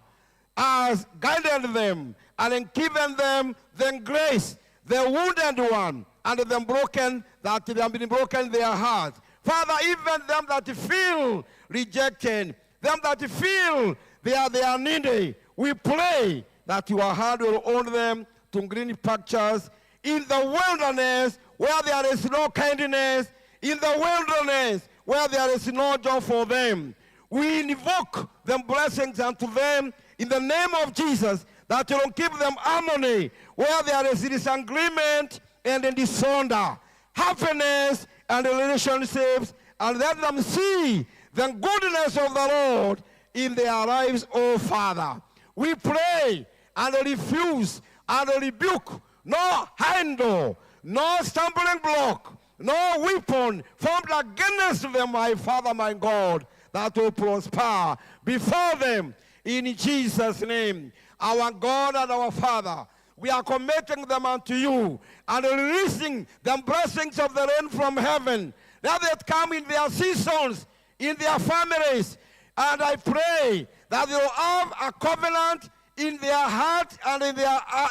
has guided them and given them the grace, the wounded one, and the broken, that they have been broken their hearts. Father, even them that feel rejected, them that feel they are needy, we pray that your hand will own them to green pastures in the wilderness where there is no kindness, in the wilderness where there is no joy for them. We invoke them blessings unto them in the name of Jesus, that you will give them harmony where there is disagreement and disorder. happiness and relationships, and let them see the goodness of the Lord in their lives, oh Father. We pray and refuse and rebuke no handle, no stumbling block, no weapon formed against them, my Father, my God, that will prosper before them in Jesus' name. Our God and our Father, we are committing them unto you and releasing the blessings of the rain from heaven, that they come in their seasons, in their families. And I pray that they will have a covenant in their heart and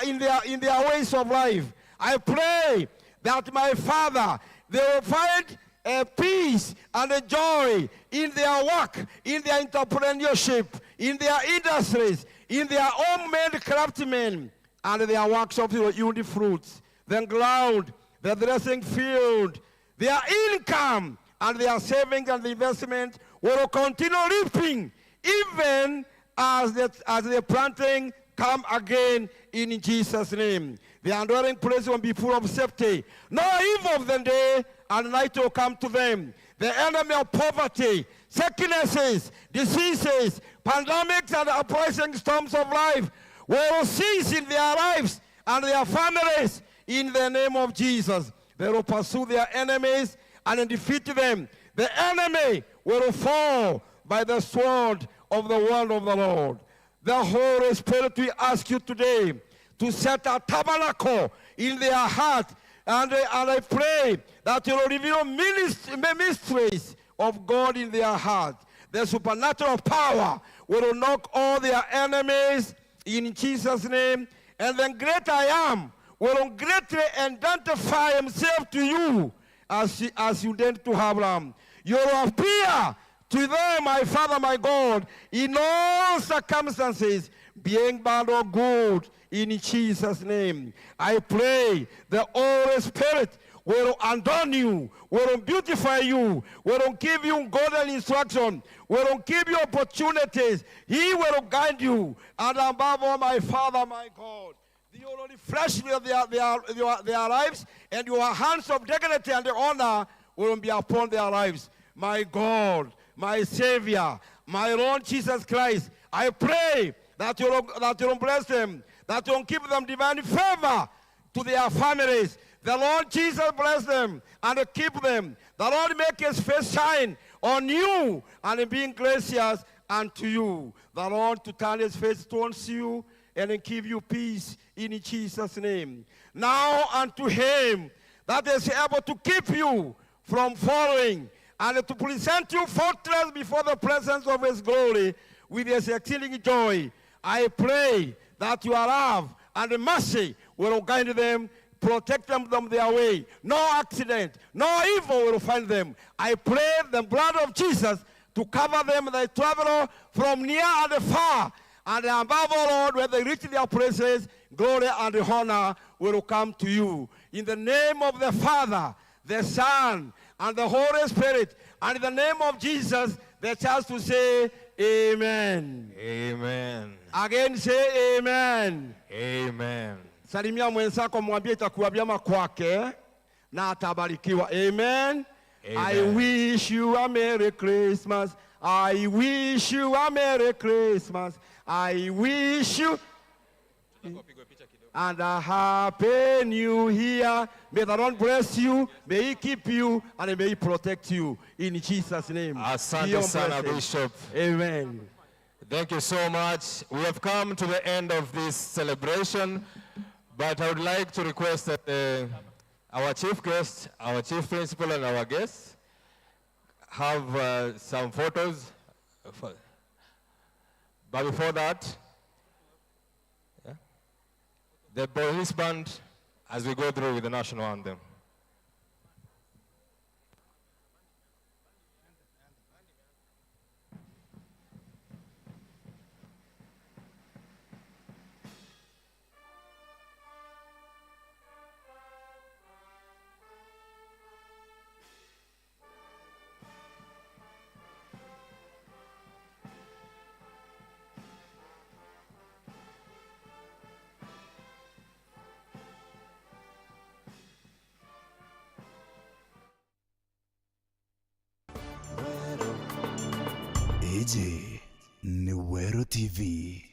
in their ways of life. I pray that, my Father, they will find a peace and a joy in their work, in their entrepreneurship, in their industries, in their homemade craftsmen, and their works of the fruits, the ground, the dressing field, their income, and their savings and investment will continue reaping, even as the planting come again in Jesus' name. The dwelling place will be full of safety. No evil of the day and night will come to them. The enemy of poverty, sicknesses, diseases, pandemics, and uprising storms of life will cease in their lives and their families in the name of Jesus. They will pursue their enemies and defeat them. The enemy will fall by the sword of the word of the Lord. The Holy Spirit, we ask you today to set a tabernacle in their heart, and I pray that you will reveal mysteries of God in their heart. The supernatural power will knock all their enemies in Jesus' name, and then great I am will greatly identify himself to you as you did to Abraham. You will appear to them, my Father, my God, in all circumstances, being bad or good, in Jesus' name. I pray the Holy Spirit will adorn you, will beautify you, will give you golden instruction, will give you opportunities. He will guide you. And above all, my Father, my God, you will refresh their lives, and your hands of dignity and honor will be upon their lives. My God, my Savior, my Lord Jesus Christ, I pray that you will bless them, that you will give them divine favor to their families. The Lord Jesus bless them and keep them. The Lord make his face shine on you and being gracious unto you. The Lord to turn his face towards you and give you peace in Jesus' name. Now unto him that is able to keep you from falling and to present you faultless before the presence of his glory with his exceeding joy, I pray that your love and mercy will guide them, protect them from their way. No accident, no evil will find them. I pray the blood of Jesus to cover them, they travel from near and far. And above all, Lord, when they reach their places, glory and honor will come to you. In the name of the Father, the Son, and the Holy Spirit, and in the name of Jesus, the church to say, Amen. Amen. Again say amen. Amen. Salimia mwenzako mwambie itakuwa vyema kwake na atabarikiwa. Amen. Amen. I wish you a Merry Christmas. I wish you a Merry Christmas. I wish you and a Happy New Year. May the Lord bless you, may he keep you, and may he protect you. In Jesus' name. Asante sana, Bishop. Amen. Thank you so much. We have come to the end of this celebration, but I would like to request that our chief guest, our chief principal, and our guests have some photos. But before that, the police band as we go through with the national anthem. Iji ni Meru TV.